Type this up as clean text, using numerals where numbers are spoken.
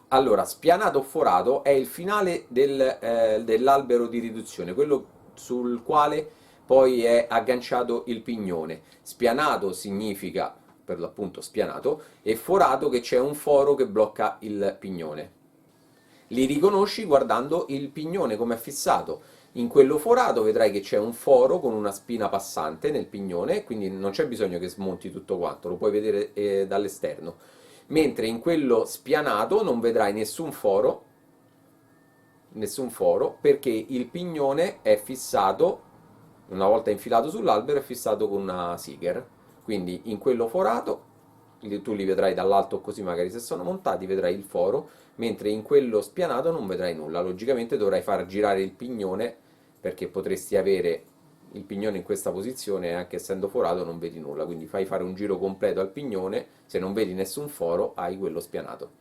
Allora, spianato o forato è il finale dell'albero di riduzione, quello sul quale poi è agganciato il pignone. Spianato significa, per l'appunto, spianato, e forato che c'è un foro che blocca il pignone. Li riconosci guardando il pignone come è fissato. In quello forato vedrai che c'è un foro con una spina passante nel pignone, quindi non c'è bisogno che smonti tutto quanto, lo puoi vedere dall'esterno. Mentre in quello spianato non vedrai nessun foro, perché il pignone è fissato, una volta infilato sull'albero, è fissato con una siger. Quindi in quello forato, tu li vedrai dall'alto così magari se sono montati, vedrai il foro, mentre in quello spianato non vedrai nulla. Logicamente dovrai far girare il pignone perché potresti avere il pignone in questa posizione e anche essendo forato non vedi nulla, quindi fai fare un giro completo al pignone, se non vedi nessun foro hai quello spianato.